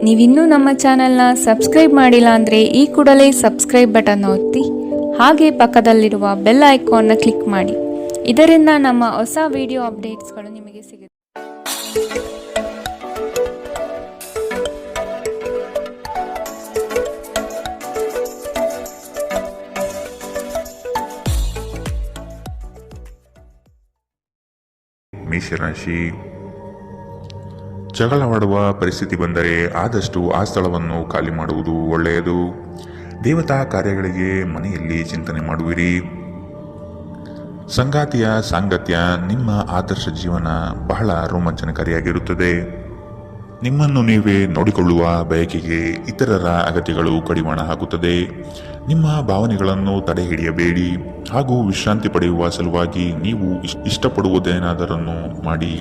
ನೀವಿನ್ನೂ ನಮ್ಮ ಚಾನೆಲ್ನ ಸಬ್ಸ್ಕ್ರೈಬ್ ಮಾಡಿಲ್ಲ ಅಂದರೆ ಈ ಕೂಡಲೇ ಸಬ್ಸ್ಕ್ರೈಬ್ ಬಟನ್ ಒತ್ತಿ ಹಾಗೆ ಪಕ್ಕದಲ್ಲಿರುವ ಬೆಲ್ ಐಕಾನ್ನ ಕ್ಲಿಕ್ ಮಾಡಿ. ಇದರಿಂದ ನಮ್ಮ ಹೊಸ ವಿಡಿಯೋ ಅಪ್ಡೇಟ್ಸ್ಗಳು ನಿಮಗೆ ಸಿಗುತ್ತೆ. ಮೇಷರಾಶಿ, ಜಗಳವಾಡುವ ಪರಿಸ್ಥಿತಿ ಬಂದರೆ ಆದಷ್ಟು ಆ ಸ್ಥಳವನ್ನು ಖಾಲಿ ಮಾಡುವುದು ಒಳ್ಳೆಯದು. ದೇವತಾ ಕಾರ್ಯಗಳಿಗೆ ಮನೆಯಲ್ಲಿ ಚಿಂತನೆ ಮಾಡುವಿರಿ. ಸಂಗಾತಿಯ ಸಾಂಗತ್ಯ ನಿಮ್ಮ ಆದರ್ಶ ಜೀವನ ಬಹಳ ರೋಮಾಂಚನಕಾರಿಯಾಗಿರುತ್ತದೆ. ನಿಮ್ಮನ್ನು ನೀವೇ ನೋಡಿಕೊಳ್ಳುವ ಬಯಕೆಗೆ ಇತರರ ಅಗತ್ಯಗಳು ಕಡಿವಾಣ ಹಾಕುತ್ತದೆ. ನಿಮ್ಮ ಭಾವನೆಗಳನ್ನು ತಡೆ ಹಿಡಿಯಬೇಡಿ ಹಾಗೂ ವಿಶ್ರಾಂತಿ ಪಡೆಯುವ ಸಲುವಾಗಿ ನೀವು ಇಷ್ಟಪಡುವುದೇನಾದರನ್ನು ಮಾಡಿ.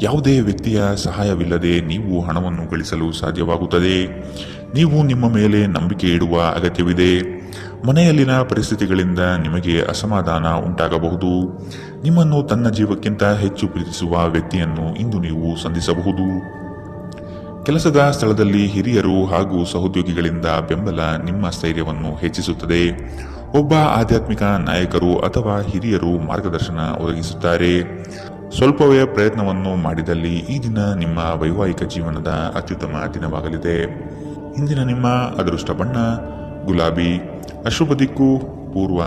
ಯಾವುದೇ ವ್ಯಕ್ತಿಯ ಸಹಾಯವಿಲ್ಲದೆ ನೀವು ಹಣವನ್ನು ಗಳಿಸಲು ಸಾಧ್ಯವಾಗುತ್ತದೆ. ನೀವು ನಿಮ್ಮ ಮೇಲೆ ನಂಬಿಕೆ ಇಡುವ ಅಗತ್ಯವಿದೆ. ಮನೆಯಲ್ಲಿನ ಪರಿಸ್ಥಿತಿಗಳಿಂದ ನಿಮಗೆ ಅಸಮಾಧಾನ ಉಂಟಾಗಬಹುದು. ನಿಮ್ಮನ್ನು ತನ್ನ ಜೀವಕ್ಕಿಂತ ಹೆಚ್ಚು ಪ್ರೀತಿಸುವ ವ್ಯಕ್ತಿಯನ್ನು ಇಂದು ನೀವು ಸಂಧಿಸಬಹುದು. ಕೆಲಸದ ಸ್ಥಳದಲ್ಲಿ ಹಿರಿಯರು ಹಾಗೂ ಸಹೋದ್ಯೋಗಿಗಳಿಂದ ಬೆಂಬಲ ನಿಮ್ಮ ಸ್ಥೈರ್ಯವನ್ನು ಹೆಚ್ಚಿಸುತ್ತದೆ. ಒಬ್ಬ ಆಧ್ಯಾತ್ಮಿಕ ನಾಯಕರು ಅಥವಾ ಹಿರಿಯರು ಮಾರ್ಗದರ್ಶನ ಒದಗಿಸುತ್ತಾರೆ. ಸ್ವಲ್ಪವೇ ಪ್ರಯತ್ನವನ್ನು ಮಾಡಿದಲ್ಲಿ ಈ ದಿನ ನಿಮ್ಮ ವೈವಾಹಿಕ ಜೀವನದ ಅತ್ಯುತ್ತಮ ದಿನವಾಗಲಿದೆ. ಇಂದಿನ ನಿಮ್ಮ ಅದೃಷ್ಟ ಬಣ್ಣ ಗುಲಾಬಿ, ಅಶುಭ ದಿಕ್ಕು ಪೂರ್ವ.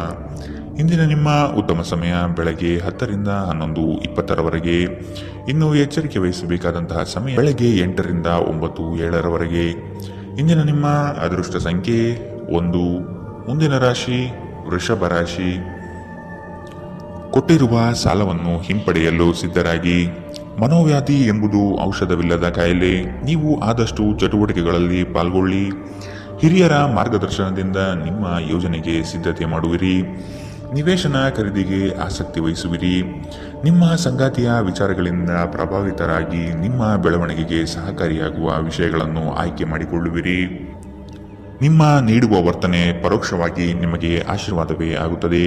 ಇಂದಿನ ನಿಮ್ಮ ಉತ್ತಮ ಸಮಯ ಬೆಳಗ್ಗೆ 10 ರಿಂದ 11:20ರವರೆಗೆ. ಇನ್ನು ಎಚ್ಚರಿಕೆ ವಹಿಸಬೇಕಾದಂತಹ ಸಮಯ ಬೆಳಗ್ಗೆ 8 ರಿಂದ 9, 7ರವರೆಗೆ. ಇಂದಿನ ನಿಮ್ಮ ಅದೃಷ್ಟ ಸಂಖ್ಯೆ 1. ಮುಂದಿನ ರಾಶಿ ವೃಷಭ ರಾಶಿ. ಕೊಟ್ಟಿರುವ ಸಾಲವನ್ನು ಹಿಂಪಡೆಯಲು ಸಿದ್ಧರಾಗಿ. ಮನೋವ್ಯಾಧಿ ಎಂಬುದು ಔಷಧವಿಲ್ಲದ ಕಾಯಿಲೆ. ನೀವು ಆದಷ್ಟು ಚಟುವಟಿಕೆಗಳಲ್ಲಿ ಪಾಲ್ಗೊಳ್ಳಿ. ಹಿರಿಯರ ಮಾರ್ಗದರ್ಶನದಿಂದ ನಿಮ್ಮ ಯೋಜನೆಗೆ ಸಿದ್ಧತೆ ಮಾಡುವಿರಿ. ನಿವೇಶನ ಖರೀದಿಗೆ ಆಸಕ್ತಿ ವಹಿಸುವಿರಿ. ನಿಮ್ಮ ಸಂಗಾತಿಯ ವಿಚಾರಗಳಿಂದ ಪ್ರಭಾವಿತರಾಗಿ ನಿಮ್ಮ ಬೆಳವಣಿಗೆಗೆ ಸಹಕಾರಿಯಾಗುವ ವಿಷಯಗಳನ್ನು ಆಯ್ಕೆ ಮಾಡಿಕೊಳ್ಳುವಿರಿ. ನಿಮ್ಮ ನೀಡುವ ವರ್ತನೆ ಪರೋಕ್ಷವಾಗಿ ನಿಮಗೆ ಆಶೀರ್ವಾದವೇ ಆಗುತ್ತದೆ.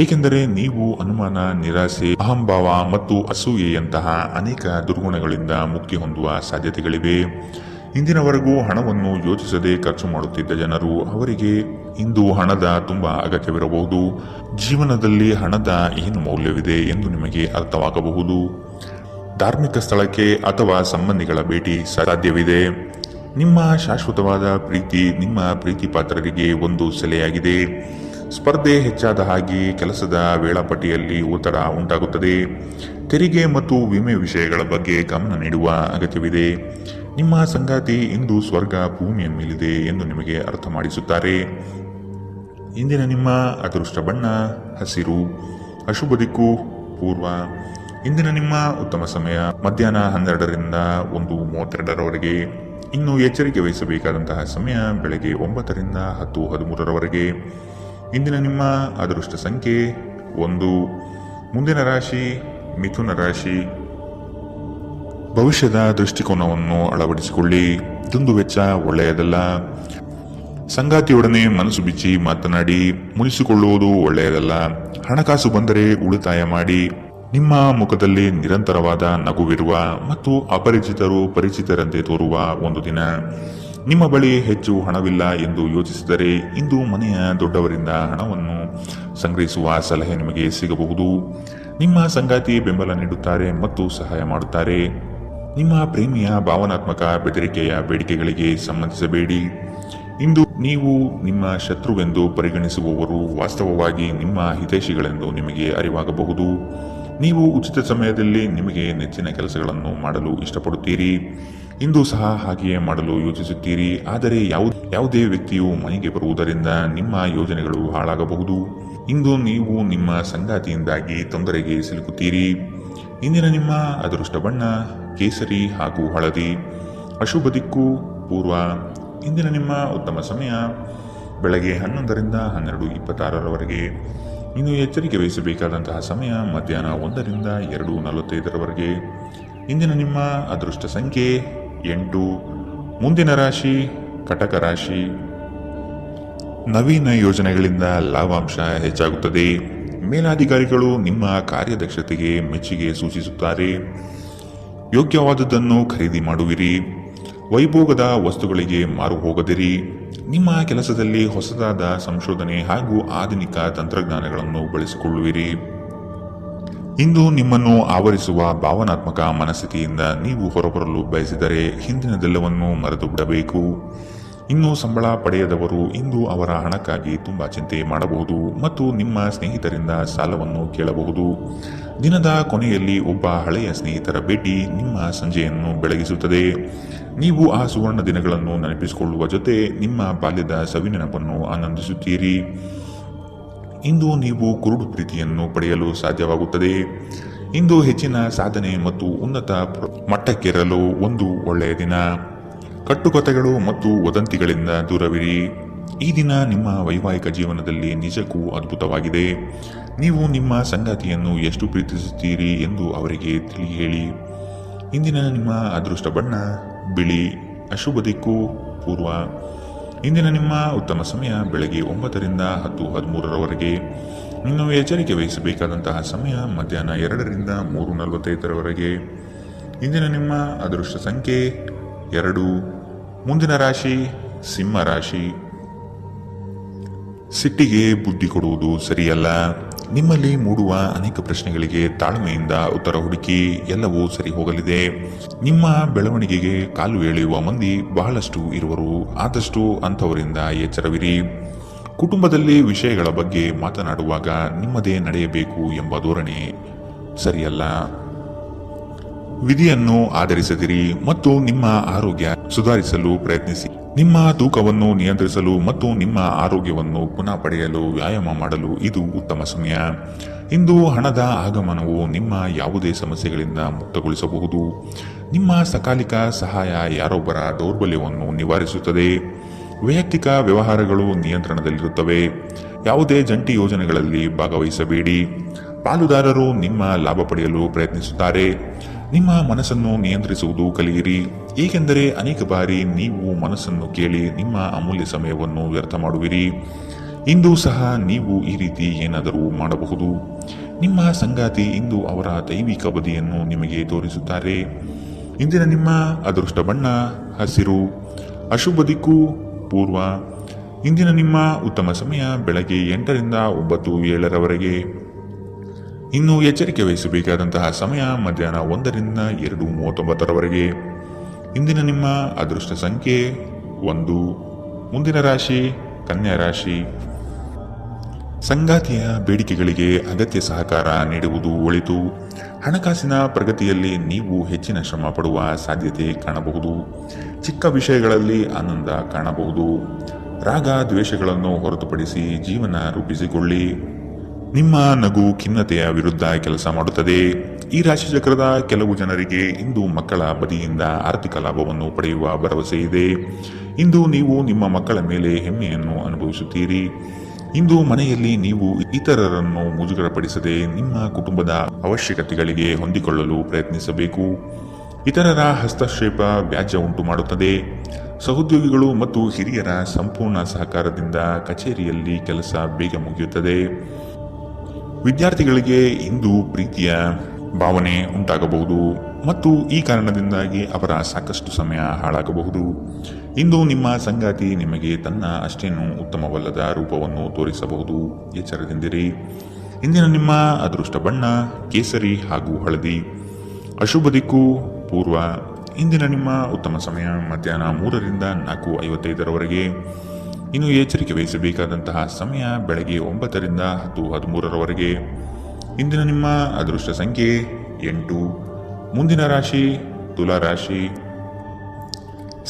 ಏಕೆಂದರೆ ನೀವು ಅನುಮಾನ, ನಿರಾಸೆ, ಅಹಂಭಾವ ಮತ್ತು ಅಸೂಯೆಯಂತಹ ಅನೇಕ ದುರ್ಗುಣಗಳಿಂದ ಮುಕ್ತಿ ಹೊಂದುವ ಸಾಧ್ಯತೆಗಳಿವೆ. ಇಂದಿನವರೆಗೂ ಹಣವನ್ನು ಯೋಚಿಸದೆ ಖರ್ಚು ಮಾಡುತ್ತಿದ್ದ ಜನರು, ಅವರಿಗೆ ಇಂದು ಹಣದ ತುಂಬ ಅಗತ್ಯವಿರಬಹುದು. ಜೀವನದಲ್ಲಿ ಹಣದ ಏನು ಮೌಲ್ಯವಿದೆ ಎಂದು ನಿಮಗೆ ಅರ್ಥವಾಗಬಹುದು. ಧಾರ್ಮಿಕ ಸ್ಥಳಕ್ಕೆ ಅಥವಾ ಸಂಬಂಧಿಗಳ ಭೇಟಿ ಸಾಧ್ಯವಿದೆ. ನಿಮ್ಮ ಶಾಶ್ವತವಾದ ಪ್ರೀತಿ ನಿಮ್ಮ ಪ್ರೀತಿ ಪಾತ್ರರಿಗೆ ಒಂದು ಸೆಲೆಯಾಗಿದೆ. ಸ್ಪರ್ಧೆ ಹೆಚ್ಚಾದ ಹಾಗೆ ಕೆಲಸದ ವೇಳಾಪಟ್ಟಿಯಲ್ಲಿ ಒತ್ತಡ ಉಂಟಾಗುತ್ತದೆ. ತೆರಿಗೆ ಮತ್ತು ವಿಮೆ ವಿಷಯಗಳ ಬಗ್ಗೆ ಗಮನ ನೀಡುವ ಅಗತ್ಯವಿದೆ. ನಿಮ್ಮ ಸಂಗಾತಿ ಇಂದು ಸ್ವರ್ಗ ಭೂಮಿಯ ಮೇಲಿದೆ ಎಂದು ನಿಮಗೆ ಅರ್ಥ ಮಾಡಿಸುತ್ತಾರೆ. ಇಂದಿನ ನಿಮ್ಮ ಅದೃಷ್ಟ ಬಣ್ಣ ಹಸಿರು, ಅಶುಭ ದಿಕ್ಕು ಪೂರ್ವ. ಇಂದಿನ ನಿಮ್ಮ ಉತ್ತಮ ಸಮಯ ಮಧ್ಯಾಹ್ನ 12 ರಿಂದ 1:32ರವರೆಗೆ. ಇನ್ನು ಎಚ್ಚರಿಕೆ ವಹಿಸಬೇಕಾದಂತಹ ಸಮಯ ಬೆಳಗ್ಗೆ 9 ರಿಂದ 10:13ರವರೆಗೆ. ಇಂದಿನ ನಿಮ್ಮ ಅದೃಷ್ಟ ಸಂಖ್ಯೆ 1. ಮುಂದಿನ ರಾಶಿ ಮಿಥುನ ರಾಶಿ. ಭವಿಷ್ಯದ ದೃಷ್ಟಿಕೋನವನ್ನು ಅಳವಡಿಸಿಕೊಳ್ಳಿ. ದುಂದುವೆಚ್ಚ ಒಳ್ಳೆಯದಲ್ಲ. ಸಂಗಾತಿಯೊಡನೆ ಮನಸ್ಸು ಬಿಚ್ಚಿ ಮಾತನಾಡಿ. ಮುನಿಸಿಕೊಳ್ಳುವುದು ಒಳ್ಳೆಯದಲ್ಲ. ಹಣಕಾಸು ಬಂದರೆ ಉಳಿತಾಯ ಮಾಡಿ. ನಿಮ್ಮ ಮುಖದಲ್ಲಿ ನಿರಂತರವಾದ ನಗುವಿರುವ ಮತ್ತು ಅಪರಿಚಿತರು ಪರಿಚಿತರಂತೆ ತೋರುವ ಒಂದು ದಿನ. ನಿಮ್ಮ ಬಳಿ ಹೆಚ್ಚು ಹಣವಿಲ್ಲ ಎಂದು ಯೋಚಿಸಿದರೆ ಇಂದು ಮನೆಯ ದೊಡ್ಡವರಿಂದ ಹಣವನ್ನು ಸಂಗ್ರಹಿಸುವ ಸಲಹೆ ನಿಮಗೆ ಸಿಗಬಹುದು. ನಿಮ್ಮ ಸಂಗಾತಿ ಬೆಂಬಲ ನೀಡುತ್ತಾರೆ ಮತ್ತು ಸಹಾಯ ಮಾಡುತ್ತಾರೆ. ನಿಮ್ಮ ಪ್ರೇಮಿಯ ಭಾವನಾತ್ಮಕ ಬೆದರಿಕೆಯ ಬೇಡಿಕೆಗಳಿಗೆ ಸಂಬಂಧಿಸಬೇಡಿ. ಇಂದು ನೀವು ನಿಮ್ಮ ಶತ್ರುವೆಂದು ಪರಿಗಣಿಸುವವರು ವಾಸ್ತವವಾಗಿ ನಿಮ್ಮ ಹಿತೈಷಿಗಳೆಂದು ನಿಮಗೆ ಅರಿವಾಗಬಹುದು. ನೀವು ಉಚಿತ ಸಮಯದಲ್ಲಿ ನಿಮಗೆ ನೆಚ್ಚಿನ ಕೆಲಸಗಳನ್ನು ಮಾಡಲು ಇಷ್ಟಪಡುತ್ತೀರಿ. ಇಂದು ಸಹ ಹಾಗೆಯೇ ಮಾಡಲು ಯೋಚಿಸುತ್ತೀರಿ. ಆದರೆ ಯಾವುದೇ ವ್ಯಕ್ತಿಯು ಮನೆಗೆ ಬರುವುದರಿಂದ ನಿಮ್ಮ ಯೋಜನೆಗಳು ಹಾಳಾಗಬಹುದು. ಇಂದು ನೀವು ನಿಮ್ಮ ಸಂಗಾತಿಯಿಂದಾಗಿ ತೊಂದರೆಗೆ ಸಿಲುಕುತ್ತೀರಿ. ಇಂದಿನ ನಿಮ್ಮ ಅದೃಷ್ಟ ಬಣ್ಣ ಕೇಸರಿ ಹಾಗೂ ಹಳದಿ, ಅಶುಭ ದಿಕ್ಕು ಪೂರ್ವ. ಇಂದಿನ ನಿಮ್ಮ ಉತ್ತಮ ಸಮಯ ಬೆಳಗ್ಗೆ 11 ರಿಂದ 12:26ರವರೆಗೆ. ಇನ್ನು ಎಚ್ಚರಿಕೆ ವಹಿಸಬೇಕಾದಂತಹ ಸಮಯ ಮಧ್ಯಾಹ್ನ 1 ರಿಂದ 2:45ರವರೆಗೆ. ಇಂದಿನ ನಿಮ್ಮ ಅದೃಷ್ಟ ಸಂಖ್ಯೆ 8. ಮುಂದಿನ ರಾಶಿ ಕಟಕ ರಾಶಿ. ನವೀನ ಯೋಜನೆಗಳಿಂದ ಲಾಭಾಂಶ ಹೆಚ್ಚಾಗುತ್ತದೆ. ಮೇಲಾಧಿಕಾರಿಗಳು ನಿಮ್ಮ ಕಾರ್ಯದಕ್ಷತೆಗೆ ಮೆಚ್ಚುಗೆ ಸೂಚಿಸುತ್ತಾರೆ. ಯೋಗ್ಯವಾದದ್ದನ್ನು ಖರೀದಿ ಮಾಡುವಿರಿ. ವೈಭೋಗದ ವಸ್ತುಗಳಿಗೆ ಮಾರು ಹೋಗದಿರಿ. ನಿಮ್ಮ ಕೆಲಸದಲ್ಲಿ ಹೊಸದಾದ ಸಂಶೋಧನೆ ಹಾಗೂ ಆಧುನಿಕ ತಂತ್ರಜ್ಞಾನಗಳನ್ನು ಬಳಸಿಕೊಳ್ಳುವಿರಿ. ಇಂದು ನಿಮ್ಮನ್ನು ಆವರಿಸುವ ಭಾವನಾತ್ಮಕ ಮನಸ್ಥಿತಿಯಿಂದ ನೀವು ಹೊರಬರಲು ಬಯಸಿದರೆ ಹಿಂದಿನದೆಲ್ಲವನ್ನೂ ಮರೆತು ಬಿಡಬೇಕು. ಇನ್ನು ಸಂಬಳ ಪಡೆಯದವರು ಇಂದು ಅವರ ಹಣಕ್ಕಾಗಿ ತುಂಬಾ ಚಿಂತೆ ಮಾಡಬಹುದು ಮತ್ತು ನಿಮ್ಮ ಸ್ನೇಹಿತರಿಂದ ಸಾಲವನ್ನು ಕೇಳಬಹುದು. ದಿನದ ಕೊನೆಯಲ್ಲಿ ಒಬ್ಬ ಹಳೆಯ ಸ್ನೇಹಿತರ ಭೇಟಿ ನಿಮ್ಮ ಸಂಜೆಯನ್ನು ಬೆಳಗಿಸುತ್ತದೆ. ನೀವು ಆ ಸುವರ್ಣ ದಿನಗಳನ್ನು ನೆನಪಿಸಿಕೊಳ್ಳುವ ಜೊತೆ ನಿಮ್ಮ ಬಾಲ್ಯದ ಸವಿನೆನಪನ್ನು ಆನಂದಿಸುತ್ತೀರಿ. ಇಂದು ನೀವು ಕುರುಡು ಪ್ರೀತಿಯನ್ನು ಪಡೆಯಲು ಸಾಧ್ಯವಾಗುತ್ತದೆ. ಇಂದು ಹೆಚ್ಚಿನ ಸಾಧನೆ ಮತ್ತು ಉನ್ನತ ಮಟ್ಟಕ್ಕೇರಲು ಒಂದು ಒಳ್ಳೆಯ ದಿನ. ಕಟ್ಟುಕತೆಗಳು ಮತ್ತು ವದಂತಿಗಳಿಂದ ದೂರವಿರಿ. ಈ ದಿನ ನಿಮ್ಮ ವೈವಾಹಿಕ ಜೀವನದಲ್ಲಿ ನಿಜಕ್ಕೂ ಅದ್ಭುತವಾಗಿದೆ. ನೀವು ನಿಮ್ಮ ಸಂಗಾತಿಯನ್ನು ಎಷ್ಟು ಪ್ರೀತಿಸುತ್ತೀರಿ ಎಂದು ಅವರಿಗೆ ತಿಳಿ ಹೇಳಿ. ಇಂದಿನ ನಿಮ್ಮ ಅದೃಷ್ಟ ಬಣ್ಣ ಬಿಳಿ. ಅಶುಭ ದಿಕ್ಕು ಪೂರ್ವ. ಇಂದಿನ ನಿಮ್ಮ ಉತ್ತಮ ಸಮಯ ಬೆಳಗ್ಗೆ 9 ರಿಂದ 10:13 ಇನ್ನು ಎಚ್ಚರಿಕೆ ವಹಿಸಬೇಕಾದಂತಹ ಸಮಯ ಮಧ್ಯಾಹ್ನ 2 ರಿಂದ 3:45 ಇಂದಿನ ನಿಮ್ಮ ಅದೃಷ್ಟ ಸಂಖ್ಯೆ 2. ಮುಂದಿನ ರಾಶಿ ಸಿಂಹ ರಾಶಿ. ಸಿಟ್ಟಿಗೆ ಬುದ್ಧಿ ಕೊಡುವುದು ಸರಿಯಲ್ಲ. ನಿಮ್ಮಲ್ಲಿ ಮೂಡುವ ಅನೇಕ ಪ್ರಶ್ನೆಗಳಿಗೆ ತಾಳ್ಮೆಯಿಂದ ಉತ್ತರ ಹುಡುಕಿ. ಎಲ್ಲವೂ ಸರಿ ಹೋಗಲಿದೆ. ನಿಮ್ಮ ಬೆಳವಣಿಗೆಗೆ ಕಾಲು ಎಳೆಯುವ ಮಂದಿ ಬಹಳಷ್ಟು ಇರುವರು. ಆದಷ್ಟು ಅಂಥವರಿಂದ ಎಚ್ಚರವಿರಿ. ಕುಟುಂಬದಲ್ಲಿ ವಿಷಯಗಳ ಬಗ್ಗೆ ಮಾತನಾಡುವಾಗ ನಿಮ್ಮದೇ ನಡೆಯಬೇಕು ಎಂಬ ಧೋರಣೆ ಸರಿಯಲ್ಲ. ವಿಧಿಯನ್ನು ಆಧರಿಸದಿರಿ ಮತ್ತು ನಿಮ್ಮ ಆರೋಗ್ಯ ಸುಧಾರಿಸಲು ಪ್ರಯತ್ನಿಸಿ. ನಿಮ್ಮ ತೂಕವನ್ನು ನಿಯಂತ್ರಿಸಲು ಮತ್ತು ನಿಮ್ಮ ಆರೋಗ್ಯವನ್ನು ಪುನಃ ಪಡೆಯಲು ವ್ಯಾಯಾಮ ಮಾಡಲು ಇದು ಉತ್ತಮ ಸಮಯ. ಇಂದು ಹಣದ ಆಗಮನವು ನಿಮ್ಮ ಯಾವುದೇ ಸಮಸ್ಯೆಗಳಿಂದ ಮುಕ್ತಗೊಳಿಸಬಹುದು. ನಿಮ್ಮ ಸಕಾಲಿಕ ಸಹಾಯ ಯಾರೊಬ್ಬರ ದೌರ್ಬಲ್ಯವನ್ನು ನಿವಾರಿಸುತ್ತದೆ. ವೈಯಕ್ತಿಕ ವ್ಯವಹಾರಗಳು ನಿಯಂತ್ರಣದಲ್ಲಿರುತ್ತವೆ. ಯಾವುದೇ ಜಂಟಿ ಯೋಜನೆಗಳಲ್ಲಿ ಭಾಗವಹಿಸಬೇಡಿ. ಪಾಲುದಾರರು ನಿಮ್ಮ ಲಾಭ ಪಡೆಯಲು ಪ್ರಯತ್ನಿಸುತ್ತಾರೆ. ನಿಮ್ಮ ಮನಸ್ಸನ್ನು ನಿಯಂತ್ರಿಸುವುದು ಕಲಿಯಿರಿ, ಏಕೆಂದರೆ ಅನೇಕ ಬಾರಿ ನೀವು ಮನಸ್ಸನ್ನು ಕೇಳಿ ನಿಮ್ಮ ಅಮೂಲ್ಯ ಸಮಯವನ್ನು ವ್ಯರ್ಥ ಮಾಡುವಿರಿ. ಇಂದು ಸಹ ನೀವು ಈ ರೀತಿ ಏನಾದರೂ ಮಾಡಬಹುದು. ನಿಮ್ಮ ಸಂಗಾತಿ ಇಂದು ಅವರ ದೈವಿಕ ಬದಿಯನ್ನು ನಿಮಗೆ ತೋರಿಸುತ್ತಾರೆ. ಇಂದಿನ ನಿಮ್ಮ ಅದೃಷ್ಟ ಬಣ್ಣ ಹಸಿರು. ಅಶುಭ ದಿಕ್ಕು ಪೂರ್ವ. ಇಂದಿನ ನಿಮ್ಮ ಉತ್ತಮ ಸಮಯ ಬೆಳಗ್ಗೆ 8 ರಿಂದ 9:07 ಇನ್ನು ಎಚ್ಚರಿಕೆ ವಹಿಸಬೇಕಾದಂತಹ ಸಮಯ ಮಧ್ಯಾಹ್ನ 1 ರಿಂದ 2:39 ಇಂದಿನ ನಿಮ್ಮ ಅದೃಷ್ಟ ಸಂಖ್ಯೆ 1. ಮುಂದಿನ ರಾಶಿ ಕನ್ಯಾ ರಾಶಿ. ಸಂಗಾತಿಯ ಬೇಡಿಕೆಗಳಿಗೆ ಅಗತ್ಯ ಸಹಕಾರ ನೀಡುವುದು ಒಳಿತು. ಹಣಕಾಸಿನ ಪ್ರಗತಿಯಲ್ಲಿ ನೀವು ಹೆಚ್ಚಿನ ಶ್ರಮ ಪಡುವ ಸಾಧ್ಯತೆ ಕಾಣಬಹುದು. ಚಿಕ್ಕ ವಿಷಯಗಳಲ್ಲಿ ಆನಂದ ಕಾಣಬಹುದು. ರಾಗ ದ್ವೇಷಗಳನ್ನು ಹೊರತುಪಡಿಸಿ ಜೀವನ ರೂಪಿಸಿಕೊಳ್ಳಿ. ನಿಮ್ಮ ನಗು ಖಿನ್ನತೆಯ ವಿರುದ್ಧ ಕೆಲಸ ಮಾಡುತ್ತದೆ. ಈ ರಾಶಿ ಚಕ್ರದ ಕೆಲವು ಜನರಿಗೆ ಇಂದು ಮಕ್ಕಳ ಬದಿಯಿಂದ ಆರ್ಥಿಕ ಲಾಭವನ್ನು ಪಡೆಯುವ ಭರವಸೆ ಇದೆ. ಇಂದು ನೀವು ನಿಮ್ಮ ಮಕ್ಕಳ ಮೇಲೆ ಹೆಮ್ಮೆಯನ್ನು ಅನುಭವಿಸುತ್ತೀರಿ. ಇಂದು ಮನೆಯಲ್ಲಿ ನೀವು ಇತರರನ್ನು ಮುಜುಗರಪಡಿಸದೆ ನಿಮ್ಮ ಕುಟುಂಬದ ಅವಶ್ಯಕತೆಗಳಿಗೆ ಹೊಂದಿಕೊಳ್ಳಲು ಪ್ರಯತ್ನಿಸಬೇಕು. ಇತರರ ಹಸ್ತಕ್ಷೇಪ ವ್ಯಾಜ್ಯ ಉಂಟು ಮಾಡುತ್ತದೆ. ಸಹೋದ್ಯೋಗಿಗಳು ಮತ್ತು ಹಿರಿಯರ ಸಂಪೂರ್ಣ ಸಹಕಾರದಿಂದ ಕಚೇರಿಯಲ್ಲಿ ಕೆಲಸ ಬೇಗ ಮುಗಿಯುತ್ತದೆ. ವಿದ್ಯಾರ್ಥಿಗಳಿಗೆ ಇಂದು ಪ್ರೀತಿಯ ಭಾವನೆ ಉಂಟಾಗಬಹುದು ಮತ್ತು ಈ ಕಾರಣದಿಂದಾಗಿ ಅವರ ಸಾಕಷ್ಟು ಸಮಯ ಹಾಳಾಗಬಹುದು. ಇಂದು ನಿಮ್ಮ ಸಂಗಾತಿ ನಿಮಗೆ ತನ್ನ ಅಷ್ಟೇನೂ ಉತ್ತಮವಲ್ಲದ ರೂಪವನ್ನು ತೋರಿಸಬಹುದು. ಎಚ್ಚರದಿಂದಿರಿ. ಇಂದಿನ ನಿಮ್ಮ ಅದೃಷ್ಟ ಬಣ್ಣ ಕೇಸರಿ ಹಾಗೂ ಹಳದಿ. ಅಶುಭ ದಿಕ್ಕು ಪೂರ್ವ. ಇಂದಿನ ನಿಮ್ಮ ಉತ್ತಮ ಸಮಯ ಮಧ್ಯಾಹ್ನ 3 ರಿಂದ 4:55 ಇನ್ನು ಎಚ್ಚರಿಕೆ ವಹಿಸಬೇಕಾದಂತಹ ಸಮಯ ಬೆಳಗ್ಗೆ 9 ರಿಂದ 10:13 ಇಂದಿನ ನಿಮ್ಮ ಅದೃಷ್ಟ ಸಂಖ್ಯೆ 8. ಮುಂದಿನ ರಾಶಿ ತುಲಾ ರಾಶಿ.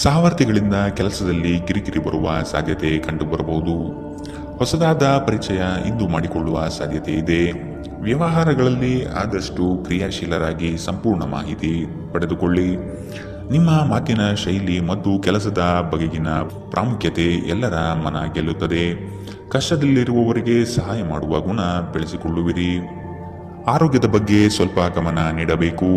ಸಹವರ್ತಿಗಳಿಂದ ಕೆಲಸದಲ್ಲಿ ಕಿರಿಕಿರಿ ಬರುವ ಸಾಧ್ಯತೆ ಕಂಡುಬರಬಹುದು. ಹೊಸದಾದ ಪರಿಚಯ ಇಂದು ಮಾಡಿಕೊಳ್ಳುವ ಸಾಧ್ಯತೆ ಇದೆ. ವ್ಯವಹಾರಗಳಲ್ಲಿ ಆದಷ್ಟು ಕ್ರಿಯಾಶೀಲರಾಗಿ ಸಂಪೂರ್ಣ ಮಾಹಿತಿ ಪಡೆದುಕೊಳ್ಳಿ. ನಿಮ್ಮ ಮಾತಿನ ಶೈಲಿ ಮತ್ತು ಕೆಲಸದ ಬಗೆಗಿನ ಪ್ರಾಮುಖ್ಯತೆ ಎಲ್ಲರ ಮನ ಗೆಲ್ಲುತ್ತದೆ. ಕಷ್ಟದಲ್ಲಿರುವವರಿಗೆ ಸಹಾಯ ಮಾಡುವ ಗುಣ ಬೆಳೆಸಿಕೊಳ್ಳುವಿರಿ. ಆರೋಗ್ಯದ ಬಗ್ಗೆ ಸ್ವಲ್ಪ ಗಮನ ನೀಡಬೇಕು.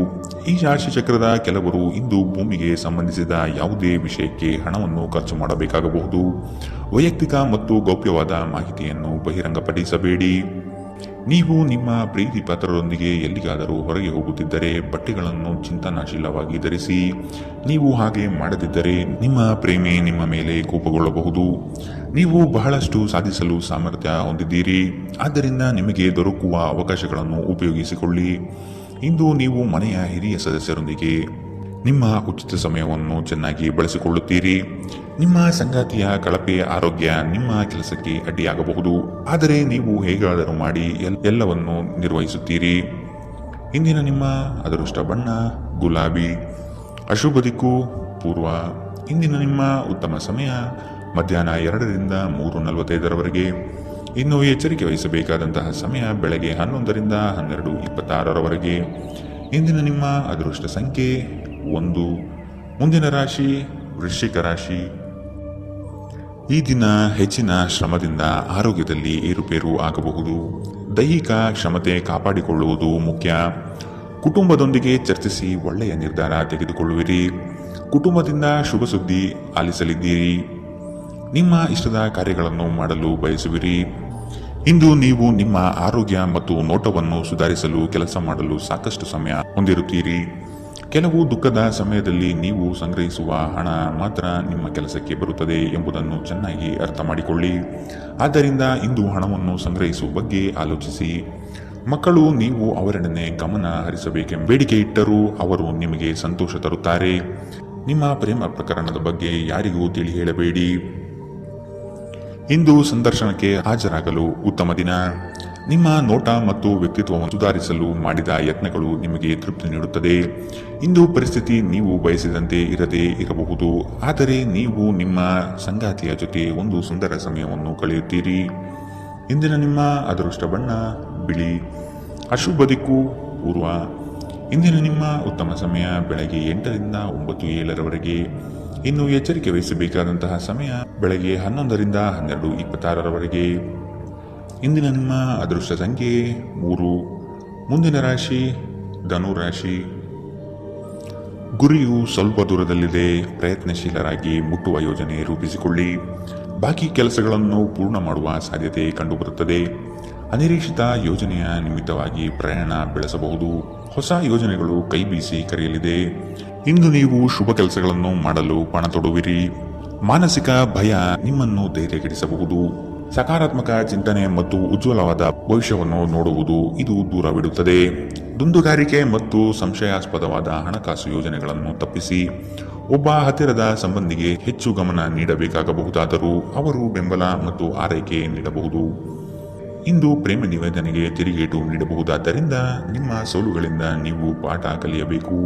ಈ ರಾಶಿ ಚಕ್ರದ ಕೆಲವರು ಇಂದು ಭೂಮಿಗೆ ಸಂಬಂಧಿಸಿದ ಯಾವುದೇ ವಿಷಯಕ್ಕೆ ಹಣವನ್ನು ಖರ್ಚು ಮಾಡಬೇಕಾಗಬಹುದು. ವೈಯಕ್ತಿಕ ಮತ್ತು ಗೌಪ್ಯವಾದ ಮಾಹಿತಿಯನ್ನು ಬಹಿರಂಗಪಡಿಸಬೇಡಿ. ನೀವು ನಿಮ್ಮ ಪ್ರೀತಿ ಪಾತ್ರರೊಂದಿಗೆ ಎಲ್ಲಿಗಾದರೂ ಹೊರಗೆ ಹೋಗುತ್ತಿದ್ದರೆ ಬಟ್ಟೆಗಳನ್ನು ಚಿಂತನಾಶೀಲವಾಗಿ ಧರಿಸಿ. ನೀವು ಹಾಗೆ ಮಾಡದಿದ್ದರೆ ನಿಮ್ಮ ಪ್ರೇಮಿ ನಿಮ್ಮ ಮೇಲೆ ಕೋಪಗೊಳ್ಳಬಹುದು. ನೀವು ಬಹಳಷ್ಟು ಸಾಧಿಸಲು ಸಾಮರ್ಥ್ಯ ಹೊಂದಿದ್ದೀರಿ, ಆದ್ದರಿಂದ ನಿಮಗೆ ದೊರಕುವ ಅವಕಾಶಗಳನ್ನು ಉಪಯೋಗಿಸಿಕೊಳ್ಳಿ. ಇಂದು ನೀವು ಮನೆಯ ಹಿರಿಯ ಸದಸ್ಯರೊಂದಿಗೆ ನಿಮ್ಮ ಉಚಿತ ಸಮಯವನ್ನು ಚೆನ್ನಾಗಿ ಬಳಸಿಕೊಳ್ಳುತ್ತೀರಿ. ನಿಮ್ಮ ಸಂಗಾತಿಯ ಕಳಪೆ ಆರೋಗ್ಯ ನಿಮ್ಮ ಕೆಲಸಕ್ಕೆ ಅಡ್ಡಿಯಾಗಬಹುದು, ಆದರೆ ನೀವು ಹೇಗಾದರೂ ಮಾಡಿ ಎಲ್ಲವನ್ನು ನಿರ್ವಹಿಸುತ್ತೀರಿ. ಇಂದಿನ ನಿಮ್ಮ ಅದೃಷ್ಟ ಬಣ್ಣ ಗುಲಾಬಿ. ಅಶುಭ ದಿಕ್ಕು ಪೂರ್ವ. ಇಂದಿನ ನಿಮ್ಮ ಉತ್ತಮ ಸಮಯ ಮಧ್ಯಾಹ್ನ 2ರಿಂದ 3:45ರವರೆಗೆ. ಇನ್ನು ಎಚ್ಚರಿಕೆ ವಹಿಸಬೇಕಾದಂತಹ ಸಮಯ ಬೆಳಗ್ಗೆ 11ರಿಂದ 12:26ರವರೆಗೆ. ಇಂದಿನ ನಿಮ್ಮ ಅದೃಷ್ಟ ಸಂಖ್ಯೆ 1. ಮುಂದಿನ ರಾಶಿ ವೃಶ್ಚಿಕ ರಾಶಿ. ಈ ದಿನ ಹೆಚ್ಚಿನ ಶ್ರಮದಿಂದ ಆರೋಗ್ಯದಲ್ಲಿ ಏರುಪೇರು ಆಗಬಹುದು. ದೈಹಿಕ ಕ್ಷಮತೆ ಕಾಪಾಡಿಕೊಳ್ಳುವುದು ಮುಖ್ಯ. ಕುಟುಂಬದೊಂದಿಗೆ ಚರ್ಚಿಸಿ ಒಳ್ಳೆಯ ನಿರ್ಧಾರ ತೆಗೆದುಕೊಳ್ಳುವಿರಿ. ಕುಟುಂಬದಿಂದ ಶುಭ ಸುದ್ದಿ ಆಲಿಸಲಿದ್ದೀರಿ. ನಿಮ್ಮ ಇಷ್ಟದ ಕಾರ್ಯಗಳನ್ನು ಮಾಡಲು ಬಯಸುವಿರಿ. ಇಂದು ನೀವು ನಿಮ್ಮ ಆರೋಗ್ಯ ಮತ್ತು ನೋಟವನ್ನು ಸುಧಾರಿಸಲು ಕೆಲಸ ಮಾಡಲು ಸಾಕಷ್ಟು ಸಮಯ ಹೊಂದಿರುತ್ತೀರಿ. ಕೆಲವು ದುಃಖದ ಸಮಯದಲ್ಲಿ ನೀವು ಸಂಗ್ರಹಿಸುವ ಹಣ ಮಾತ್ರ ನಿಮ್ಮ ಕೆಲಸಕ್ಕೆ ಬರುತ್ತದೆ ಎಂಬುದನ್ನು ಚೆನ್ನಾಗಿ ಅರ್ಥ ಮಾಡಿಕೊಳ್ಳಿ. ಆದ್ದರಿಂದ ಇಂದು ಹಣವನ್ನು ಸಂಗ್ರಹಿಸುವ ಬಗ್ಗೆ ಆಲೋಚಿಸಿ. ಮಕ್ಕಳು ನೀವು ಅವರೆಡನೆ ಗಮನ ಹರಿಸಬೇಕೆಂಬ ಬೇಡಿಕೆ ಇಟ್ಟರೂ ಅವರು ನಿಮಗೆ ಸಂತೋಷ ತರುತ್ತಾರೆ. ನಿಮ್ಮ ಪ್ರೇಮ ಪ್ರಕರಣದ ಬಗ್ಗೆ ಯಾರಿಗೂ ತಿಳಿ ಹೇಳಬೇಡಿ. ಇಂದು ಸಂದರ್ಶನಕ್ಕೆ ಹಾಜರಾಗಲು ಉತ್ತಮ ದಿನ. ನಿಮ್ಮ ನೋಟ ಮತ್ತು ವ್ಯಕ್ತಿತ್ವವನ್ನು ಸುಧಾರಿಸಲು ಮಾಡಿದ ಯತ್ನಗಳು ನಿಮಗೆ ತೃಪ್ತಿ ನೀಡುತ್ತದೆ. ಇಂದು ಪರಿಸ್ಥಿತಿ ನೀವು ಬಯಸಿದಂತೆ ಇರದೇ ಇರಬಹುದು, ಆದರೆ ನೀವು ನಿಮ್ಮ ಸಂಗಾತಿಯ ಜೊತೆ ಒಂದು ಸುಂದರ ಸಮಯವನ್ನು ಕಳೆಯುತ್ತೀರಿ. ಇಂದಿನ ನಿಮ್ಮ ಅದೃಷ್ಟ ಬಣ್ಣ ಬಿಳಿ. ಅಶುಭ ದಿಕ್ಕು ಪೂರ್ವ. ಇಂದಿನ ನಿಮ್ಮ ಉತ್ತಮ ಸಮಯ ಬೆಳಗ್ಗೆ 8ರಿಂದ 9:07ರವರೆಗೆ. ಇನ್ನು ಎಚ್ಚರಿಕೆ ವಹಿಸಬೇಕಾದಂತಹ ಸಮಯ ಬೆಳಗ್ಗೆ 11ರಿಂದ 12:26ರವರೆಗೆ. ಇಂದಿನ ನಿಮ್ಮ ಅದೃಷ್ಟ ಸಂಖ್ಯೆ 3. ಮುಂದಿನ ರಾಶಿ ಧನು ರಾಶಿ. ಗುರಿಯು ಸ್ವಲ್ಪ ದೂರದಲ್ಲಿದೆ. ಪ್ರಯತ್ನಶೀಲರಾಗಿ ಮುಟ್ಟುವ ಯೋಜನೆ ರೂಪಿಸಿಕೊಳ್ಳಿ. ಬಾಕಿ ಕೆಲಸಗಳನ್ನು ಪೂರ್ಣ ಮಾಡುವ ಸಾಧ್ಯತೆ ಕಂಡುಬರುತ್ತದೆ. ಅನಿರೀಕ್ಷಿತ ಯೋಜನೆಯ ನಿಮಿತ್ತವಾಗಿ ಪ್ರಯಾಣ ಬೆಳೆಸಬಹುದು. ಹೊಸ ಯೋಜನೆಗಳು ಕೈ ಬೀಸಿ ಕರೆಯಲಿದೆ. ಇಂದು ನೀವು ಶುಭ ಕೆಲಸಗಳನ್ನು ಮಾಡಲು ಪಣ ತೊಡುವಿರಿ. ಮಾನಸಿಕ ಭಯ ನಿಮ್ಮನ್ನು ಧೈರ್ಯಗೆಡಿಸಬಹುದು. ಸಕಾರಾತ್ಮಕ ಚಿಂತನೆ ಮತ್ತು ಉಜ್ವಲವಾದ ಭವಿಷ್ಯವನ್ನು ನೋಡುವುದು ಇದು ದೂರವಿಡುತ್ತದೆ. ದುಂದುಗಾರಿಕೆ ಮತ್ತು ಸಂಶಯಾಸ್ಪದವಾದ ಹಣಕಾಸು ಯೋಜನೆಗಳನ್ನು ತಪ್ಪಿಸಿ. ಒಬ್ಬ ಹತ್ತಿರದ ಸಂಬಂಧಿಗೆ ಹೆಚ್ಚು ಗಮನ ನೀಡಬೇಕಾಗಬಹುದಾದರೂ ಅವರು ಬೆಂಬಲ ಮತ್ತು ಆರೈಕೆ ನೀಡಬಹುದು. ಇಂದು ಪ್ರೇಮ ನಿವೇದನೆಗೆ ತಿರುಗೇಟು ನೀಡಬಹುದಾದ್ದರಿಂದ ನಿಮ್ಮ ಸೋಲುಗಳಿಂದ ನೀವು ಪಾಠ ಕಲಿಯಬೇಕು.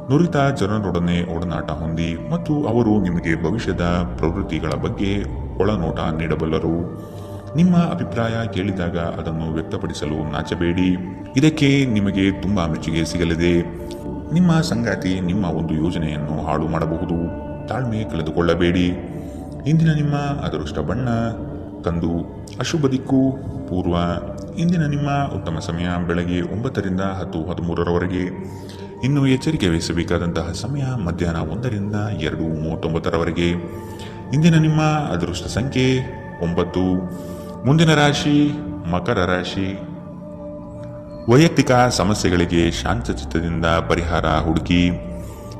ನುರಿತ ಜನರೊಡನೆ ಒಡನಾಟ ಹೊಂದಿ ಮತ್ತು ಅವರು ನಿಮಗೆ ಭವಿಷ್ಯದ ಪ್ರವೃತ್ತಿಗಳ ಬಗ್ಗೆ ಒಳನೋಟ ನೀಡಬಲ್ಲರು. ನಿಮ್ಮ ಅಭಿಪ್ರಾಯ ಕೇಳಿದಾಗ ಅದನ್ನು ವ್ಯಕ್ತಪಡಿಸಲು ನಾಚಬೇಡಿ. ಇದಕ್ಕೆ ನಿಮಗೆ ತುಂಬಾ ಮೆಚ್ಚುಗೆ ಸಿಗಲಿದೆ. ನಿಮ್ಮ ಸಂಗಾತಿ ನಿಮ್ಮ ಒಂದು ಯೋಜನೆಯನ್ನು ಹಾಳು ಮಾಡಬಹುದು. ತಾಳ್ಮೆ ಕಳೆದುಕೊಳ್ಳಬೇಡಿ. ಇಂದಿನ ನಿಮ್ಮ ಅದೃಷ್ಟ ಬಣ್ಣ ಕಂದು. ಅಶುಭ ದಿಕ್ಕು ಪೂರ್ವ. ಇಂದಿನ ನಿಮ್ಮ ಉತ್ತಮ ಸಮಯ ಬೆಳಗ್ಗೆ 9ರಿಂದ 10:13ರವರೆಗೆ. ಇನ್ನು ಎಚ್ಚರಿಕೆ ವಹಿಸಬೇಕಾದಂತಹ ಸಮಯ ಮಧ್ಯಾಹ್ನ 1ರಿಂದ 2:39ರವರೆಗೆ. ಇಂದಿನ ನಿಮ್ಮ ಅದೃಷ್ಟ ಸಂಖ್ಯೆ 9. ಮುಂದಿನ ರಾಶಿ ಮಕರ ರಾಶಿ. ವೈಯಕ್ತಿಕ ಸಮಸ್ಯೆಗಳಿಗೆ ಶಾಂತಚಿತ್ತದಿಂದ ಪರಿಹಾರ ಹುಡುಕಿ.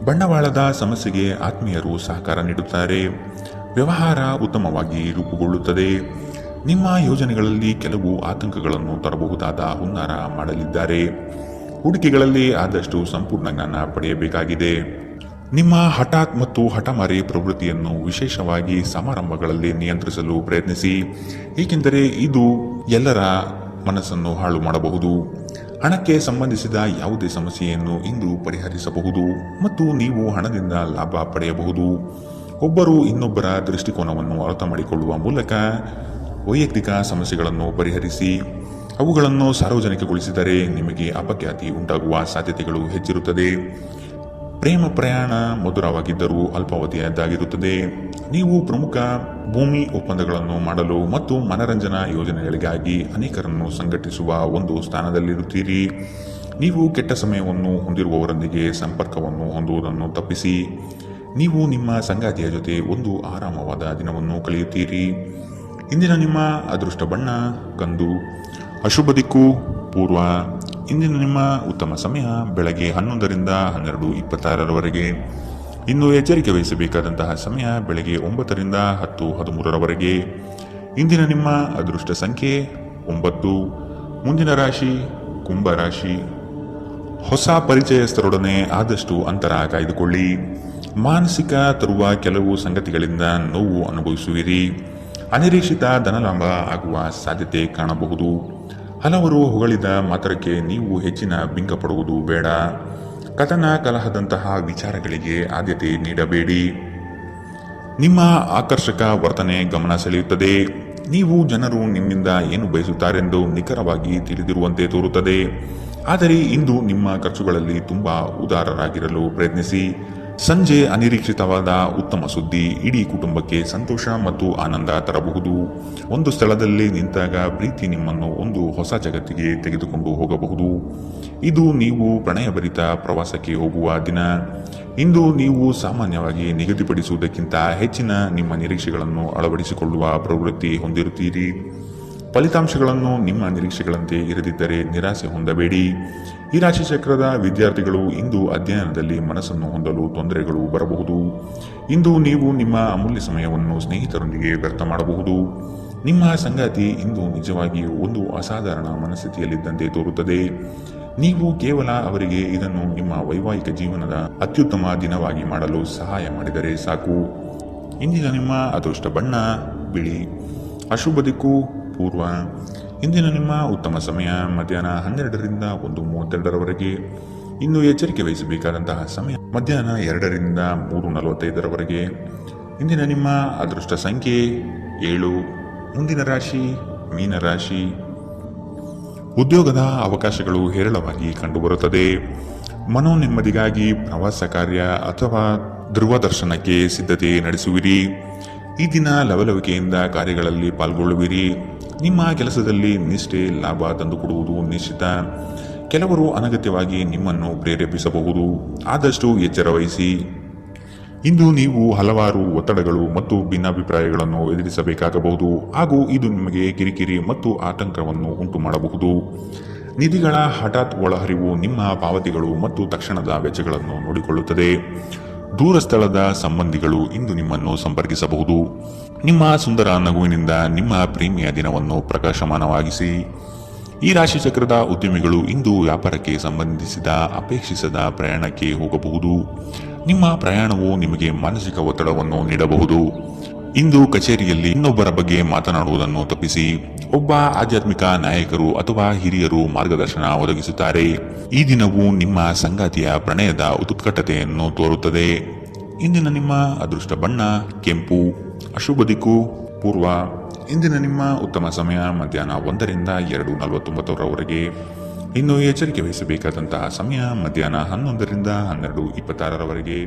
ಬಂಡವಾಳದ ಸಮಸ್ಯೆಗೆ ಆತ್ಮೀಯರು ಸಹಕಾರ ನೀಡುತ್ತಾರೆ. ವ್ಯವಹಾರ ಉತ್ತಮವಾಗಿ ರೂಪುಗೊಳ್ಳುತ್ತದೆ. ನಿಮ್ಮ ಯೋಜನೆಗಳಲ್ಲಿ ಕೆಲವು ಆತಂಕಗಳನ್ನು ತರಬಹುದಾದ ಹುನ್ನಾರ ಮಾಡಲಿದ್ದಾರೆ. ಹೂಡಿಕೆಗಳಲ್ಲಿ ಆದಷ್ಟು ಸಂಪೂರ್ಣ ಜ್ಞಾನ ಪಡೆಯಬೇಕಾಗಿದೆ. ನಿಮ್ಮ ಹಠಾತ್ ಮತ್ತು ಹಠಮಾರಿ ಪ್ರವೃತ್ತಿಯನ್ನು ವಿಶೇಷವಾಗಿ ಸಮಾರಂಭಗಳಲ್ಲಿ ನಿಯಂತ್ರಿಸಲು ಪ್ರಯತ್ನಿಸಿ, ಏಕೆಂದರೆ ಇದು ಎಲ್ಲರ ಮನಸ್ಸನ್ನು ಹಾಳು ಮಾಡಬಹುದು. ಹಣಕ್ಕೆ ಸಂಬಂಧಿಸಿದ ಯಾವುದೇ ಸಮಸ್ಯೆಯನ್ನು ಇಂದು ಪರಿಹರಿಸಬಹುದು ಮತ್ತು ನೀವು ಹಣದಿಂದ ಲಾಭ ಪಡೆಯಬಹುದು. ಒಬ್ಬರು ಇನ್ನೊಬ್ಬರ ದೃಷ್ಟಿಕೋನವನ್ನು ಅರ್ಥ ಮಾಡಿಕೊಳ್ಳುವ ಮೂಲಕ ವೈಯಕ್ತಿಕ ಸಮಸ್ಯೆಗಳನ್ನು ಪರಿಹರಿಸಿ ಅವುಗಳನ್ನು ಸಾರ್ವಜನಿಕಗೊಳಿಸಿದರೆ ನಿಮಗೆ ಅಪಖ್ಯಾತಿ ಉಂಟಾಗುವ ಸಾಧ್ಯತೆಗಳು ಹೆಚ್ಚಿರುತ್ತದೆ. ಪ್ರೇಮ ಪ್ರಯಾಣ ಮಧುರವಾಗಿದ್ದರೂ ಅಲ್ಪಾವಧಿಯದ್ದಾಗಿರುತ್ತದೆ. ನೀವು ಪ್ರಮುಖ ಭೂಮಿ ಒಪ್ಪಂದಗಳನ್ನು ಮಾಡಲು ಮತ್ತು ಮನರಂಜನಾ ಯೋಜನೆಗಳಿಗಾಗಿ ಅನೇಕರನ್ನು ಸಂಘಟಿಸುವ ಒಂದು ಸ್ಥಾನದಲ್ಲಿರುತ್ತೀರಿ. ನೀವು ಕೆಟ್ಟ ಸಮಯವನ್ನು ಹೊಂದಿರುವವರೊಂದಿಗೆ ಸಂಪರ್ಕವನ್ನು ಹೊಂದುವುದನ್ನು ತಪ್ಪಿಸಿ. ನೀವು ನಿಮ್ಮ ಸಂಗಾತಿಯ ಜೊತೆ ಒಂದು ಆರಾಮವಾದ ದಿನವನ್ನು ಕಳೆಯುತ್ತೀರಿ. ಇಂದಿನ ನಿಮ್ಮ ಅದೃಷ್ಟ ಬಣ್ಣ ಕಂದು. ಅಶುಭ ದಿಕ್ಕು ಪೂರ್ವ. ಇಂದಿನ ನಿಮ್ಮ ಉತ್ತಮ ಸಮಯ ಬೆಳಗ್ಗೆ 11ರಿಂದ 12:26ರವರೆಗೆ. ಇನ್ನು ಎಚ್ಚರಿಕೆ ವಹಿಸಬೇಕಾದಂತಹ ಸಮಯ ಬೆಳಗ್ಗೆ 9ರಿಂದ 10:13ರವರೆಗೆ. ಇಂದಿನ ನಿಮ್ಮ ಅದೃಷ್ಟ ಸಂಖ್ಯೆ 9. ಮುಂದಿನ ರಾಶಿ ಕುಂಭ ರಾಶಿ. ಹೊಸ ಪರಿಚಯಸ್ಥರೊಡನೆ ಆದಷ್ಟು ಅಂತರ ಕಾಯ್ದುಕೊಳ್ಳಿ. ಮಾನಸಿಕ ತರುವ ಕೆಲವು ಸಂಗತಿಗಳಿಂದ ನೋವು ಅನುಭವಿಸುವಿರಿ. ಅನಿರೀಕ್ಷಿತ ಧನಲಾಭ ಆಗುವ ಸಾಧ್ಯತೆ ಕಾಣಬಹುದು. ಹಲವರು ಹೊಗಳಿದ ಮಾತ್ರಕ್ಕೆ ನೀವು ಹೆಚ್ಚಿನ ಬಿಂಗ ಪಡುವುದು ಬೇಡ. ಕಥನ ಕಲಹದಂತಹ ವಿಚಾರಗಳಿಗೆ ಆದ್ಯತೆ ನೀಡಬೇಡಿ. ನಿಮ್ಮ ಆಕರ್ಷಕ ವರ್ತನೆ ಗಮನ ಸೆಳೆಯುತ್ತದೆ. ನೀವು ಜನರು ನಿಮ್ಮಿಂದ ಏನು ಬಯಸುತ್ತಾರೆಂದು ನಿಖರವಾಗಿ ತಿಳಿದಿರುವಂತೆ ತೋರುತ್ತದೆ. ಆದರೆ ಇಂದು ನಿಮ್ಮ ಖರ್ಚುಗಳಲ್ಲಿ ತುಂಬಾ ಉದಾರರಾಗಿರಲು ಪ್ರಯತ್ನಿಸಿ. ಸಂಜೆ ಅನಿರೀಕ್ಷಿತವಾದ ಉತ್ತಮ ಸುದ್ದಿ ಇಡೀ ಕುಟುಂಬಕ್ಕೆ ಸಂತೋಷ ಮತ್ತು ಆನಂದ ತರಬಹುದು. ಒಂದು ಸ್ಥಳದಲ್ಲಿ ನಿಂತಾಗ ಪ್ರೀತಿ ನಿಮ್ಮನ್ನು ಒಂದು ಹೊಸ ಜಗತ್ತಿಗೆ ತೆಗೆದುಕೊಂಡು ಹೋಗಬಹುದು. ಇದು ನೀವು ಪ್ರಣಯಭರಿತ ಪ್ರವಾಸಕ್ಕೆ ಹೋಗುವ ದಿನ. ಇಂದು ನೀವು ಸಾಮಾನ್ಯವಾಗಿ ನಿಗದಿಪಡಿಸುವುದಕ್ಕಿಂತ ಹೆಚ್ಚಿನ ನಿಮ್ಮ ನಿರೀಕ್ಷೆಗಳನ್ನು ಅಳವಡಿಸಿಕೊಳ್ಳುವ ಪ್ರವೃತ್ತಿ ಹೊಂದಿರುತ್ತೀರಿ. ಫಲಿತಾಂಶಗಳನ್ನು ನಿಮ್ಮ ನಿರೀಕ್ಷೆಗಳಂತೆ ಇರದಿದ್ದರೆ ನಿರಾಸೆ ಹೊಂದಬೇಡಿ. ಈ ರಾಶಿ ಚಕ್ರದ ವಿದ್ಯಾರ್ಥಿಗಳು ಇಂದು ಅಧ್ಯಯನದಲ್ಲಿ ಮನಸ್ಸನ್ನು ಹೊಂದಲು ತೊಂದರೆಗಳು ಬರಬಹುದು. ಇಂದು ನೀವು ನಿಮ್ಮ ಅಮೂಲ್ಯ ಸಮಯವನ್ನು ಸ್ನೇಹಿತರೊಂದಿಗೆ ವ್ಯರ್ಥ ಮಾಡಬಹುದು. ನಿಮ್ಮ ಸಂಗಾತಿ ಇಂದು ನಿಜವಾಗಿಯೂ ಒಂದು ಅಸಾಧಾರಣ ಮನಸ್ಥಿತಿಯಲ್ಲಿದ್ದಂತೆ ತೋರುತ್ತದೆ. ನೀವು ಕೇವಲ ಅವರಿಗೆ ಇದನ್ನು ನಿಮ್ಮ ವೈವಾಹಿಕ ಜೀವನದ ಅತ್ಯುತ್ತಮ ದಿನವಾಗಿ ಮಾಡಲು ಸಹಾಯ ಮಾಡಿದರೆ ಸಾಕು. ಇಂದಿನ ನಿಮ್ಮ ಅದೃಷ್ಟ ಬಣ್ಣ ಬಿಳಿ. ಅಶುಭ ದಿಕ್ಕು ಪೂರ್ವ. ಇಂದಿನ ನಿಮ್ಮ ಉತ್ತಮ ಸಮಯ ಮಧ್ಯಾಹ್ನ 12ರಿಂದ 1:32ರವರೆಗೆ. ಇನ್ನು ಎಚ್ಚರಿಕೆ ವಹಿಸಬೇಕಾದಂತಹ ಸಮಯ ಮಧ್ಯಾಹ್ನ 2ರಿಂದ 3:45ರವರೆಗೆ. ಇಂದಿನ ನಿಮ್ಮ ಅದೃಷ್ಟ ಸಂಖ್ಯೆ 7. ಮುಂದಿನ ರಾಶಿ ಮೀನರಾಶಿ. ಉದ್ಯೋಗದ ಅವಕಾಶಗಳು ಹೇರಳವಾಗಿ ಕಂಡುಬರುತ್ತದೆ. ಮನೋನೆಮ್ಮದಿಗಾಗಿ ಪ್ರವಾಸ ಕಾರ್ಯ ಅಥವಾ ಧ್ರುವದರ್ಶನಕ್ಕೆ ಸಿದ್ಧತೆ ನಡೆಸುವಿರಿ. ಈ ದಿನ ಲವಲವಿಕೆಯಿಂದ ಕಾರ್ಯಗಳಲ್ಲಿ ಪಾಲ್ಗೊಳ್ಳುವಿರಿ. ನಿಮ್ಮ ಕೆಲಸದಲ್ಲಿ ನಿಷ್ಠೆ ಲಾಭ ತಂದುಕೊಡುವುದು ನಿಶ್ಚಿತ. ಕೆಲವರು ಅನಗತ್ಯವಾಗಿ ನಿಮ್ಮನ್ನು ಪ್ರೇರೇಪಿಸಬಹುದು. ಆದಷ್ಟು ಎಚ್ಚರ ವಹಿಸಿ. ಇಂದು ನೀವು ಹಲವಾರು ಒತ್ತಡಗಳು ಮತ್ತು ಭಿನ್ನಾಭಿಪ್ರಾಯಗಳನ್ನು ಎದುರಿಸಬೇಕಾಗಬಹುದು ಹಾಗೂ ಇದು ನಿಮಗೆ ಕಿರಿಕಿರಿ ಮತ್ತು ಆತಂಕವನ್ನು ಉಂಟು ಮಾಡಬಹುದು. ನಿಧಿಗಳ ಹಠಾತ್ ಒಳಹರಿವು ನಿಮ್ಮ ಪಾವತಿಗಳು ಮತ್ತು ತಕ್ಷಣದ ವೆಚ್ಚಗಳನ್ನು ನೋಡಿಕೊಳ್ಳುತ್ತದೆ. ದೂರ ಸ್ಥಳದ ಸಂಬಂಧಿಗಳು ಇಂದು ನಿಮ್ಮನ್ನು ಸಂಪರ್ಕಿಸಬಹುದು. ನಿಮ್ಮ ಸುಂದರ ನಗುವಿನಿಂದ ನಿಮ್ಮ ಪ್ರೇಮಿಯ ದಿನವನ್ನು ಪ್ರಕಾಶಮಾನವಾಗಿಸಿ. ಈ ರಾಶಿ ಚಕ್ರದ ಉದ್ಯಮಿಗಳು ಇಂದು ವ್ಯಾಪಾರಕ್ಕೆ ಸಂಬಂಧಿಸಿದ ಅಪೇಕ್ಷಿಸದ ಪ್ರಯಾಣಕ್ಕೆ ಹೋಗಬಹುದು. ನಿಮ್ಮ ಪ್ರಯಾಣವು ನಿಮಗೆ ಮಾನಸಿಕ ಒತ್ತಡವನ್ನು ನೀಡಬಹುದು. ಇಂದು ಕಚೇರಿಯಲ್ಲಿ ಇನ್ನೊಬ್ಬರ ಬಗ್ಗೆ ಮಾತನಾಡುವುದನ್ನು ತಪ್ಪಿಸಿ. ಒಬ್ಬ ಆಧ್ಯಾತ್ಮಿಕ ನಾಯಕರು ಅಥವಾ ಹಿರಿಯರು ಮಾರ್ಗದರ್ಶನ ಒದಗಿಸುತ್ತಾರೆ. ಈ ದಿನವು ನಿಮ್ಮ ಸಂಗಾತಿಯ ಪ್ರಣಯದ ಉತ್ಕಟತೆಯನ್ನು ತೋರುತ್ತದೆ. ಇಂದಿನ ನಿಮ್ಮ ಅದೃಷ್ಟ ಬಣ್ಣ ಕೆಂಪು. ಅಶುಭ ದಿಕ್ಕು ಪೂರ್ವ. ಇಂದಿನ ನಿಮ್ಮ ಉತ್ತಮ ಸಮಯ ಮಧ್ಯಾಹ್ನ 1ರಿಂದ 2:49ರವರೆಗೆ. ಇನ್ನು ಎಚ್ಚರಿಕೆ ವಹಿಸಬೇಕಾದಂತಹ ಸಮಯ ಮಧ್ಯಾಹ್ನ 11ರಿಂದ 12:26ರವರೆಗೆ.